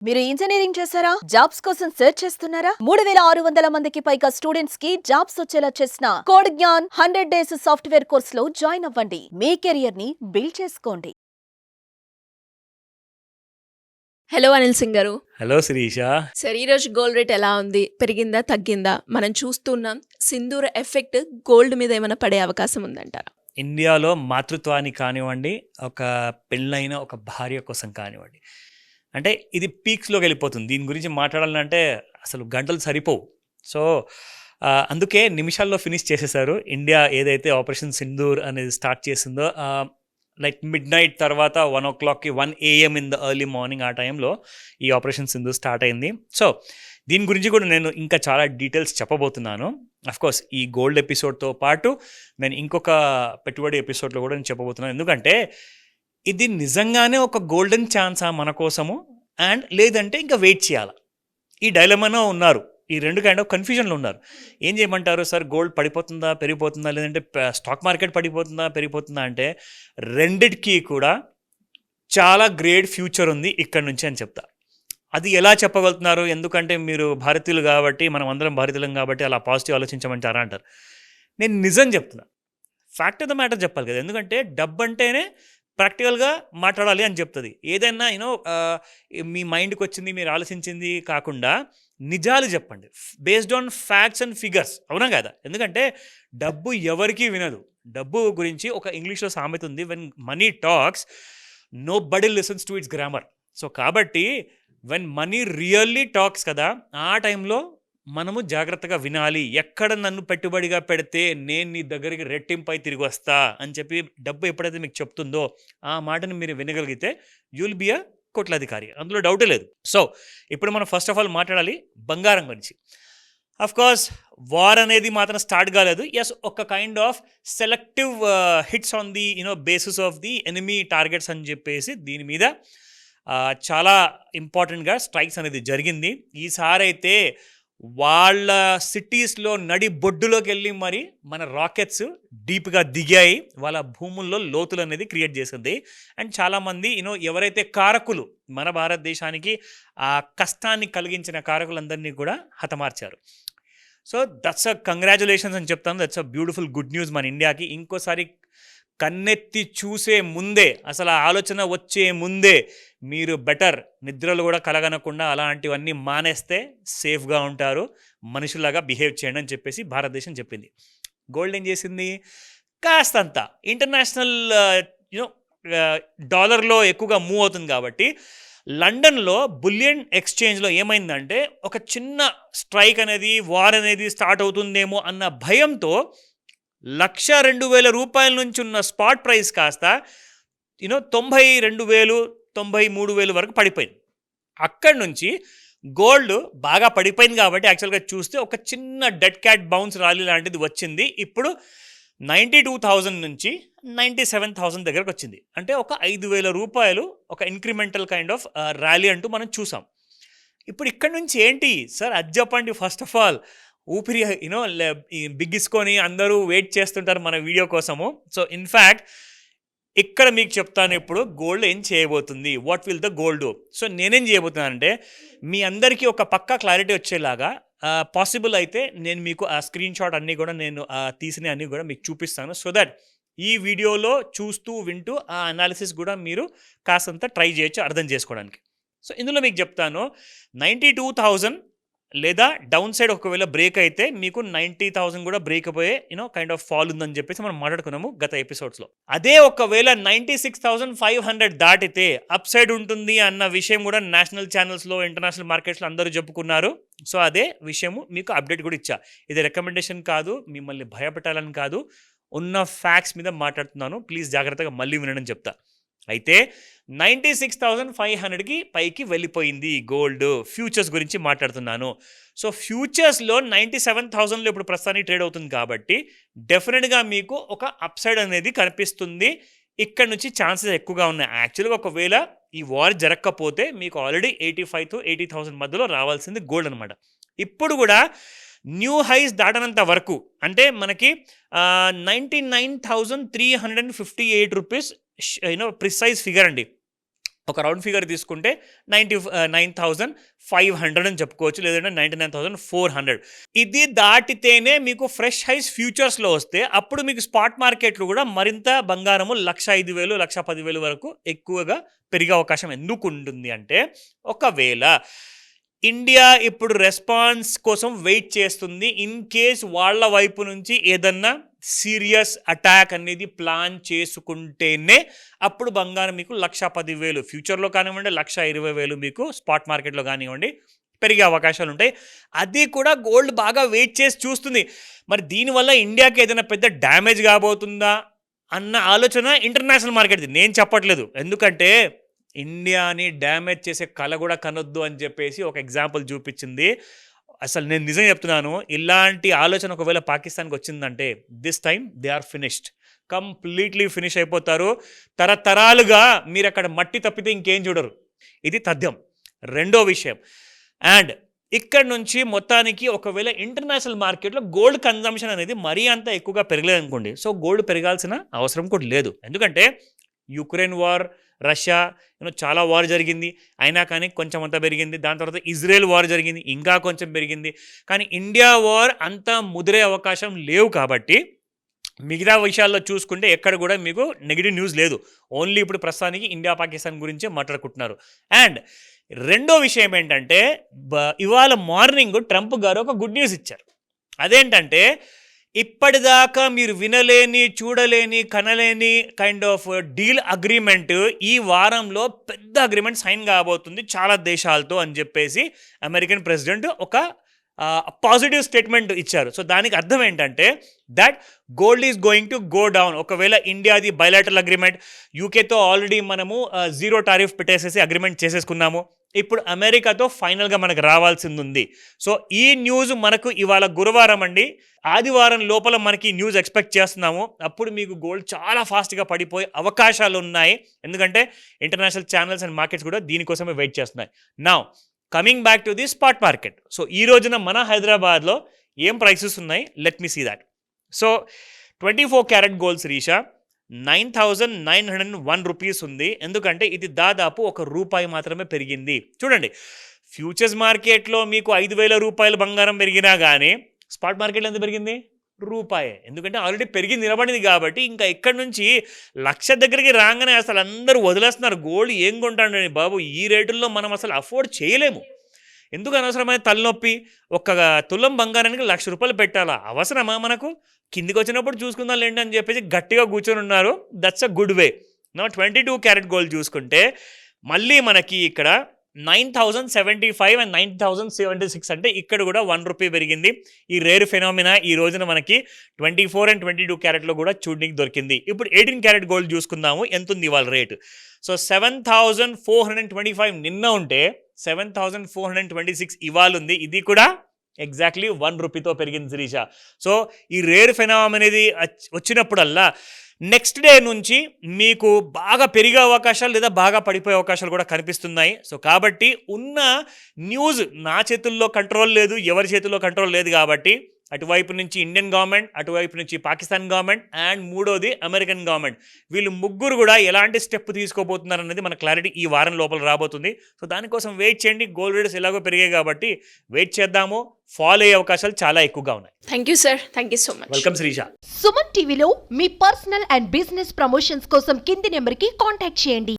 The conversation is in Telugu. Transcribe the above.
మీరు ఇంజనీరింగ్ చేశారా? జాబ్స్ కోసం సెర్చ్ చేస్తున్నారా? 3600 మందికి పైగా స్టూడెంట్స్ కి జాబ్స్ వచ్చేలా చేసిన code Gyan 100 days software course లో జాయిన్ అవ్వండి. మీ కెరియర్ ని బిల్డ్ చేసుకోండి. హలో అనిల్ సింగ్ గారు. హలో శిరీష. సరే, ఈరోజు గోల్డ్ రేట్ ఎలా ఉంది? పెరిగిందా, తగ్గిందా? మనం చూస్తున్నాం. సింధూర ఎఫెక్ట్ గోల్డ్ మీద ఏమైనా పడే అవకాశం ఉందంటారా? ఇండియాలో మాతృత్వానికి కానివ్వండి, ఒక పెళ్ళైన ఒక భార్య కోసం కానివ్వండి, అంటే ఇది పీక్స్లోకి వెళ్ళిపోతుంది. దీని గురించి మాట్లాడాలంటే అసలు గంటలు సరిపోవు. సో అందుకే నిమిషాల్లో ఫినిష్ చేసేసారు. ఇండియా ఏదైతే ఆపరేషన్ సింధూర్ అనేది స్టార్ట్ చేసిందో, లైక్ మిడ్ నైట్ తర్వాత 1 o'clockకి 1 AM in the early morning ఆ టైంలో ఈ ఆపరేషన్ సింధూర్ స్టార్ట్ అయింది. సో దీని గురించి కూడా నేను ఇంకా చాలా డీటెయిల్స్ చెప్పబోతున్నాను. అఫ్కోర్స్ ఈ గోల్డ్ ఎపిసోడ్తో పాటు నేను ఇంకొక పెట్టుబడి ఎపిసోడ్లో కూడా నేను చెప్పబోతున్నాను. ఎందుకంటే ఇది నిజంగానే ఒక గోల్డెన్ ఛాన్సా మన కోసము, అండ్ లేదంటే ఇంకా వెయిట్ చేయాలా? ఈ డైలమాలో ఉన్నారు. ఈ రెండు కైండ్ ఆఫ్ కన్ఫ్యూజన్లో ఉన్నారు. ఏం చేయమంటారు సార్? గోల్డ్ పడిపోతుందా, పెరిగిపోతుందా, లేదంటే స్టాక్ మార్కెట్ పడిపోతుందా, పెరిగిపోతుందా అంటే రెండిటికి కూడా చాలా గ్రేట్ ఫ్యూచర్ ఉంది ఇక్కడ నుంచి అని చెప్తా. అది ఎలా చెప్పగలుగుతున్నారు? ఎందుకంటే మీరు భారతీయులు కాబట్టి, మనం అందరం భారతీయులం కాబట్టి అలా పాజిటివ్ ఆలోచించమంటారా అంటారు. నేను నిజం చెప్తున్నా, ఫ్యాక్ట్ ఆఫ్ ద మ్యాటర్ చెప్పాలి కదా. ఎందుకంటే డబ్బు అంటేనే ప్రాక్టికల్గా మాట్లాడాలి అని చెప్తుంది. ఏదైనా మీ మైండ్కి వచ్చింది, మీరు ఆలోచించింది కాకుండా నిజాలు చెప్పండి, based on facts and figures. అవునా కదా? ఎందుకంటే డబ్బు ఎవరికీ వినదు. డబ్బు గురించి ఒక ఇంగ్లీష్లో సామెత ఉంది, when money talks nobody listens to its grammar. So కాబట్టి వెన్ మనీ రియల్లీ టాక్స్ కదా, ఆ టైంలో మనము జాగ్రత్తగా వినాలి. ఎక్కడ నన్ను పెట్టుబడిగా పెడితే నేను నీ దగ్గరికి రెట్టింపై తిరిగి వస్తా అని చెప్పి డబ్బు ఎప్పుడైతే మీకు చెప్తుందో ఆ మాటను మీరు వినగలిగితే యుల్ బి అ కోట్లాధికారి, అందులో డౌటే లేదు. సో ఇప్పుడు మనం ఫస్ట్ ఆఫ్ ఆల్ మాట్లాడాలి బంగారం గురించి. అఫ్కోర్స్ వార్ అనేది మాత్రం స్టార్ట్ కాలేదు. ఎస్, ఒక kind of selective hits on the basis of the enemy targets అని చెప్పేసి దీని మీద చాలా ఇంపార్టెంట్గా స్ట్రైక్స్ అనేది జరిగింది. ఈసారి అయితే వాళ్ళ సిటీస్లో నడి బొడ్డులోకి వెళ్ళి మరి మన రాకెట్స్ డీప్గా దిగాయి, వాళ్ళ భూముల్లో లోతులు అనేది క్రియేట్ చేసింది. అండ్ చాలామంది ఎవరైతే కారకులు, మన భారతదేశానికి ఆ కష్టాన్ని కలిగించిన కారకులందరినీ కూడా హతమార్చారు. సో దట్స్ అ కంగ్రాచులేషన్స్ అని చెప్తాను. That's a beautiful good news మన ఇండియాకి. ఇంకోసారి కన్నెత్తి చూసే ముందే, అసలు ఆ ఆలోచన వచ్చే ముందే మీరు బెటర్ నిద్రలు కూడా కలగనకుండా అలాంటివన్నీ మానేస్తే సేఫ్గా ఉంటారు, మనుషులాగా బిహేవ్ చేయండి అని చెప్పేసి భారతదేశం చెప్పింది. గోల్డ్ ఏం చేసింది? కాస్తంత ఇంటర్నేషనల్ డాలర్లో ఎక్కువగా మూవ్ అవుతుంది కాబట్టి లండన్లో బులియన్ ఎక్స్చేంజ్లో ఏమైందంటే ఒక చిన్న స్ట్రైక్ అనేది, వార్ అనేది స్టార్ట్ అవుతుందేమో అన్న భయంతో 1,02,000 రూపాయల నుంచి ఉన్న స్పాట్ ప్రైస్ కాస్త 92,000 93,000 వరకు పడిపోయింది. అక్కడి నుంచి గోల్డ్ బాగా పడిపోయింది కాబట్టి యాక్చువల్గా చూస్తే ఒక చిన్న డెడ్ క్యాట్ బౌన్స్ ర్యాలీ లాంటిది వచ్చింది. ఇప్పుడు 92,000 నుంచి 97,000 దగ్గరకు వచ్చింది. అంటే ఒక 5,000 రూపాయలు ఒక ఇంక్రిమెంటల్ కైండ్ ఆఫ్ ర్యాలీ అంటూ మనం చూసాం. ఇప్పుడు ఇక్కడ నుంచి ఏంటి సార్ అది చెప్పండి. ఫస్ట్ ఆఫ్ ఆల్ ఊపిరి బిగ్గిసుకొని అందరూ వెయిట్ చేస్తుంటారు మన వీడియో కోసము. సో ఇన్ఫ్యాక్ట్ ఇక్కడ మీకు చెప్తాను ఇప్పుడు గోల్డ్ ఏం చేయబోతుంది, what will the gold do. So నేనేం చేయబోతున్నానంటే మీ అందరికీ ఒక పక్కా క్లారిటీ వచ్చేలాగా పాసిబుల్ అయితే నేను మీకు ఆ స్క్రీన్ షాట్ అన్నీ కూడా నేను తీసిన అన్నీ కూడా మీకు చూపిస్తాను. సో దట్ ఈ వీడియోలో చూస్తూ వింటూ ఆ అనాలిసిస్ కూడా మీరు కాస్తంత ట్రై చేయొచ్చు అర్థం చేసుకోవడానికి. సో ఇందులో మీకు చెప్తాను 92,000 లేదా డౌన్ సైడ్ ఒకవేళ బ్రేక్ అయితే మీకు 90,000 కూడా బ్రేక్ అయిపోయే కైండ్ ఆఫ్ ఫాల్ ఉందని చెప్పేసి మనం మాట్లాడుకున్నాము గత ఎపిసోడ్స్లో. అదే ఒకవేళ 96,500 దాటితే అప్ సైడ్ ఉంటుంది అన్న విషయం కూడా నేషనల్ ఛానల్స్లో, ఇంటర్నేషనల్ మార్కెట్స్లో అందరూ చెప్పుకున్నారు. సో అదే విషయము మీకు అప్డేట్ కూడా ఇచ్చా. ఇది రికమెండేషన్ కాదు, మిమ్మల్ని భయపెట్టాలని కాదు, ఉన్న ఫ్యాక్ట్స్ మీద మాట్లాడుతున్నాను. ప్లీజ్ జాగ్రత్తగా మళ్ళీ వినడం చెప్తా. అయితే 96,500కి పైకి వెళ్ళిపోయింది గోల్డ్. ఫ్యూచర్స్ గురించి మాట్లాడుతున్నాను. సో ఫ్యూచర్స్లో 97,000లో ఇప్పుడు ప్రస్తుతానికి ట్రేడ్ అవుతుంది కాబట్టి డెఫినెట్గా మీకు ఒక అప్ సైడ్ అనేది కనిపిస్తుంది. ఇక్కడ నుంచి ఛాన్సెస్ ఎక్కువగా ఉన్నాయి. యాక్చువల్గా ఒకవేళ ఈ వార్ జరగకపోతే మీకు ఆల్రెడీ 85,000 to 80,000 మధ్యలో రావాల్సింది గోల్డ్ అనమాట. ఇప్పుడు కూడా న్యూ హైస్ దాటనంత వరకు అంటే మనకి 99,358 రూపీస్ ప్రిసైజ్ ఫిగర్ అండి. ఒక రౌండ్ ఫిగర్ తీసుకుంటే 99,500 అని చెప్పుకోవచ్చు, లేదంటే 99,400. ఇది దాటితేనే మీకు ఫ్రెష్ హైస్ ఫ్యూచర్స్లో వస్తే అప్పుడు మీకు స్పాట్ మార్కెట్లు కూడా మరింత బంగారము 1,05,000, 1,10,000 వరకు ఎక్కువగా పెరిగే అవకాశం ఎందుకు ఉంటుంది అంటే, ఒకవేళ ఇండియా ఇప్పుడు రెస్పాన్స్ కోసం వెయిట్ చేస్తుంది. ఇన్ కేస్ వాళ్ళ వైపు నుంచి ఏదన్నా సీరియస్ అటాక్ అనేది ప్లాన్ చేసుకుంటేనే అప్పుడు బంగారం మీకు 1,10,000 ఫ్యూచర్లో కానివ్వండి, 1,20,000 మీకు స్పాట్ మార్కెట్లో కానివ్వండి పెరిగే అవకాశాలు ఉంటాయి. అది కూడా గోల్డ్ బాగా వెయిట్ చేసి చూస్తుంది. మరి దీనివల్ల ఇండియాకి ఏదైనా పెద్ద డ్యామేజ్ కాబోతుందా అన్న ఆలోచన ఇంటర్నేషనల్ మార్కెట్ది, నేను చెప్పట్లేదు. ఎందుకంటే ఇండియాని డ్యామేజ్ చేసే కళ కూడా కనొద్దు అని చెప్పేసి ఒక ఎగ్జాంపుల్ చూపించింది. అసలు నేను నిజంగా చెప్తున్నాను, ఇలాంటి ఆలోచన ఒకవేళ పాకిస్తాన్కి వచ్చిందంటే this time they are finished, completely finish అయిపోతారు. తరతరాలుగా మీరు అక్కడ మట్టి తప్పితే ఇంకేం చూడరు. ఇది తథ్యం. రెండో విషయం, అండ్ ఇక్కడ నుంచి మొత్తానికి ఒకవేళ ఇంటర్నేషనల్ మార్కెట్లో గోల్డ్ కన్జంప్షన్ అనేది మరీ అంత ఎక్కువగా పెరగలేదు అనుకోండి, సో గోల్డ్ పెరగాల్సిన అవసరం కూడా లేదు. ఎందుకంటే యుక్రెయిన్ వార్, రష్యా చాలా వార్ జరిగింది, అయినా కానీ కొంచెం అంతా పెరిగింది. దాని తర్వాత ఇజ్రాయెల్ వార్ జరిగింది, ఇంకా కొంచెం పెరిగింది. కానీ ఇండియా వార్ అంత ముదిరే అవకాశం లేవు కాబట్టి మిగతా విషయాల్లో చూసుకుంటే ఎక్కడ కూడా మీకు నెగిటివ్ న్యూస్ లేదు. ఓన్లీ ఇప్పుడు ప్రస్తుతానికి ఇండియా పాకిస్తాన్ గురించే మాట్లాడుకుంటున్నారు. అండ్ రెండో విషయం ఏంటంటే, ఇవాళ మార్నింగ్ ట్రంప్ గారు ఒక గుడ్ న్యూస్ ఇచ్చారు. అదేంటంటే, ఇప్పటిదాకా మీరు వినలేని, చూడలేని, కనలేని కైండ్ ఆఫ్ డీల్ అగ్రిమెంట్ ఈ వారంలో పెద్ద అగ్రిమెంట్ సైన్ కాబోతుంది చాలా దేశాలతో అని చెప్పేసి అమెరికన్ ప్రెసిడెంట్ ఒక పాజిటివ్ స్టేట్మెంట్ ఇచ్చారు. సో దానికి అర్థం ఏంటంటే that gold is going to go down. ఒకవేళ ఇండియాది బైలాటరల్ అగ్రిమెంట్, యూకేతో ఆల్రెడీ మనము 0 టారిఫ్ పెట్టేసేసి అగ్రిమెంట్ చేసేసుకున్నాము. ఇప్పుడు అమెరికాతో ఫైనల్గా మనకు రావాల్సింది ఉంది. సో ఈ న్యూస్ మనకు ఇవాళ గురువారం అండి, ఆదివారం లోపల మనకి న్యూస్ ఎక్స్పెక్ట్ చేస్తున్నాము. అప్పుడు మీకు గోల్డ్ చాలా ఫాస్ట్గా పడిపోయే అవకాశాలు ఉన్నాయి. ఎందుకంటే ఇంటర్నేషనల్ ఛానల్స్ అండ్ మార్కెట్స్ కూడా దీనికోసమే వెయిట్ చేస్తున్నాయి. Now coming back to the spot market. So ఈ రోజున మన హైదరాబాద్లో ఏం ప్రైసెస్ ఉన్నాయి, let me see that. So 24 carat gold శ్రీషా 9,901 రూపీస్ ఉంది. ఎందుకంటే ఇది దాదాపు ₹1 మాత్రమే పెరిగింది. చూడండి, ఫ్యూచర్స్ మార్కెట్లో మీకు 5,000 రూపాయలు బంగారం పెరిగినా కానీ స్పాట్ మార్కెట్లో ఎంత పెరిగింది? ₹1. ఎందుకంటే ఆల్రెడీ పెరిగి నిలబడింది కాబట్టి ఇంకా ఎక్కడి నుంచి 1,00,000 దగ్గరికి రాగానే అసలు అందరూ వదిలేస్తున్నారు. గోల్డ్ ఏం కొంటాడండి బాబు, ఈ రేటుల్లో మనం అసలు అఫోర్డ్ చేయలేము. ఎందుకు అనవసరమైన తలనొప్పి? ఒక తులం బంగారానికి ₹1,00,000 పెట్టాలా? అవసరమా మనకు? కిందికి వచ్చినప్పుడు చూసుకుందాం లేండి అని చెప్పేసి గట్టిగా కూర్చొని ఉన్నారు. That's a good way. నా 22 క్యారెట్ గోల్డ్ చూసుకుంటే మళ్ళీ మనకి ఇక్కడ 9,075 అండ్ 9,076 అంటే ఇక్కడ కూడా ₹1 పెరిగింది. ఈ రేర్ ఫెనామినా ఈ రోజున మనకి 24 అండ్ 22 క్యారెట్లో కూడా చూడడానికి దొరికింది. ఇప్పుడు 18 క్యారెట్ గోల్డ్ చూసుకుందాము, ఎంత ఉంది ఇవాళ రేటు. సో 7,425 నిన్న ఉంటే 7,426 ఇవాళ ఉంది. ఇది కూడా ఎగ్జాక్ట్లీ ₹1తో పెరిగింది శిరీష. సో ఈ రేర్ ఫెనామినా అనేది వచ్చినప్పుడల్లా నెక్స్ట్ డే నుంచి మీకు బాగా పెరిగే అవకాశాలు లేదా బాగా పడిపోయే అవకాశాలు కూడా కనిపిస్తున్నాయి. సో కాబట్టి ఉన్న న్యూస్ నా చేతుల్లో కంట్రోల్ లేదు, ఎవరి చేతుల్లో కంట్రోల్ లేదు. కాబట్టి అటువైపు నుంచి ఇండియన్ గవర్నమెంట్, అటువైపు నుంచి పాకిస్తాన్ గవర్నమెంట్ అండ్ మూడోది అమెరికన్ గవర్నమెంట్, వీళ్ళు ముగ్గురు కూడా ఎలాంటి స్టెప్ తీసుకోబోతున్నారు అనేది మన క్లారిటీ ఈ వారం లోపల రాబోతుంది. సో దానికోసం వెయిట్ చేయండి. గోల్డ్ రేట్స్ ఎలాగో పెరిగాయి కాబట్టి వెయిట్ చేద్దాము. ఫాలో అయ్యే అవకాశాలు చాలా ఎక్కువగా ఉన్నాయి. Thank you sir, thank you so much. Welcome Srisha. Suman టీవీలో మీ పర్సనల్ అండ్ బిజినెస్ ప్రమోషన్స్ కోసం కింది నెంబర్కి కాంటాక్ట్ చేయండి.